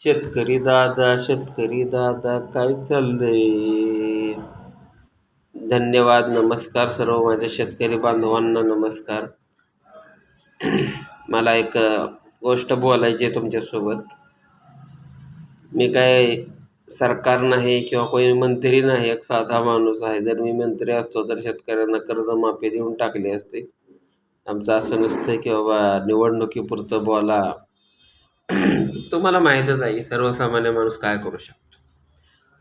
शेतकरी दादा काय चाललंय? धन्यवाद. नमस्कार सर्व माझ्या शेतकरी बांधवांना. नमस्कार. मला एक गोष्ट बोलायची आहे तुमच्यासोबत. मी काय सरकार नाही किंवा कोणी मंत्री नाही, एक साधा माणूस आहे. जर मी मंत्री असतो तर शेतकऱ्यांना कर्जमाफी देऊन टाकली असते. आमचं असं नसतं की बाबा निवडणुकीपुरतं बोला. तुम्हाला माहीतच आहे सर्वसामान्य माणूस काय करू शकतो.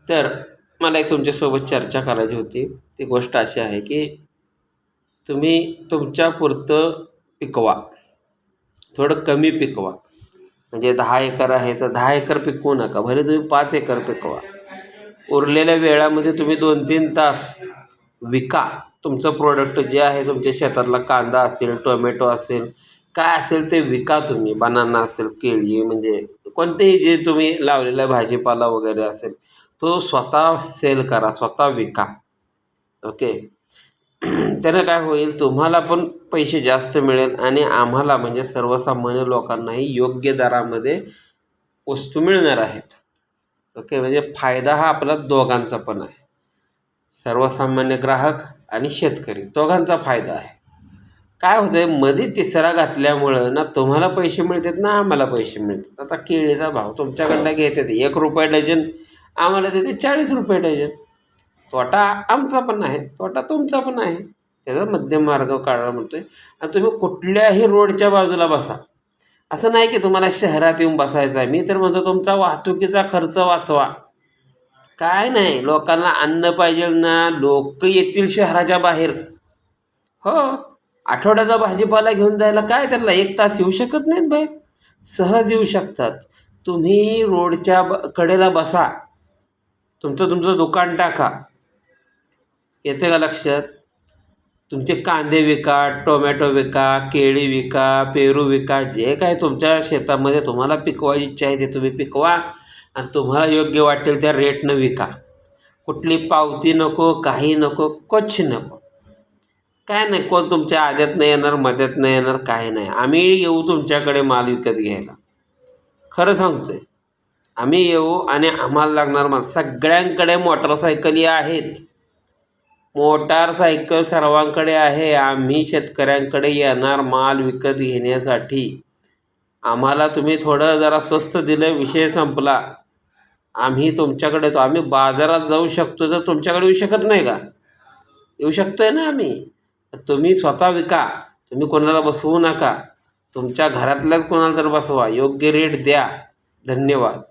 तर मला एक तुमच्यासोबत चर्चा करायची होती. ती गोष्ट अशी आहे की तुम्ही तुमच्यापुरतं पिकवा, थोडं कमी पिकवा. म्हणजे 10 एकर आहे तर 10 एकर पिकवू नका, भले तुम्ही 5 एकर पिकवा. उरलेल्या वेळामध्ये तुम्ही 2-3 तास विका तुमचं प्रोडक्ट जे आहे. तुमच्या शेतातला कांदा असेल, टोमॅटो असेल, काय असेल ते विका तुम्ही. बनाना असेल, केळी, म्हणजे कोणतेही जे तुम्ही लावलेला भाजीपाला वगैरे असेल तो स्वतः सेल करा, स्वतः विका. ओके. त्यानं काय होईल, तुम्हाला पण पैसे जास्त मिळेल आणि आम्हाला म्हणजे सर्वसामान्य लोकांनाही योग्य दरामध्ये वस्तू मिळणार आहेत. ओके. म्हणजे फायदा हा आपला दोघांचा पण आहे, सर्वसामान्य ग्राहक आणि शेतकरी दोघांचा फायदा आहे. काय होतं आहे, मध्ये तिसरा घातल्यामुळं ना तुम्हाला पैसे मिळतात ना आम्हाला पैसे मिळतात. आता केळीचा भाव तुमच्याकडनं घेतात 1 रुपये डझन, आम्हाला देते 40 रुपये डझन. तोटा आमचा पण आहे, तोटा तुमचा पण आहे. त्याचा मध्यम मार्ग काढा म्हणतोय. आणि तुम्ही कुठल्याही रोडच्या बाजूला बसा, असं नाही की तुम्हाला शहरात येऊन बसायचं आहे. मी तर म्हणतो तुमचा वाहतुकीचा खर्च वाचवा. काय नाही, लोकांना अन्न पाहिजे ना, लोक येतील शहराच्या बाहेर. हो, आठवड्याचा भाजीपाला घेऊन जायला काय त्याला 1 तास येऊ शकत नाहीत बाहेर? सहज येऊ शकतात. तुम्ही रोडच्या कडेला बसा, तुमचं दुकान टाका. येते का लक्षात? तुमचे कांदे विका, टोमॅटो विका, केळी विका, पेरू विका, जे काय तुमच्या शेतामध्ये तुम्हाला पिकवायची इच्छा आहे ते तुम्ही पिकवा आणि तुम्हाला योग्य वाटेल त्या रेटनं विका. कुठली पावती नको, काही नको, कच्छ नको, काय नाही. कोण तुमच्या आद्यात नाही येणार, मध्यात नाही येणार, काय नाही. आम्ही येऊ तुमच्याकडे माल विकत घ्यायला, खरं सांगतोय. आम्ही येऊ आणि आम्हाला लागणार माल. सगळ्यांकडे मोटरसायकली आहेत, मोटारसायकल सर्वांकडे आहे. आम्ही शेतकऱ्यांकडे येणार माल विकत घेण्यासाठी. आम्हाला तुम्ही थोडं जरा स्वस्त दिलं, विषय संपला. आम्ही तुमच्याकडे येतो. आम्ही बाजारात जाऊ शकतो, तर तुमच्याकडे येऊ शकत नाही का? येऊ शकतोय ना आम्ही. तुम्ही स्वतः विका, तुम्ही कोणाला बसवू नका. तुमच्या घरातल्याच कोणाला तर बसवा, योग्य रेट द्या. धन्यवाद.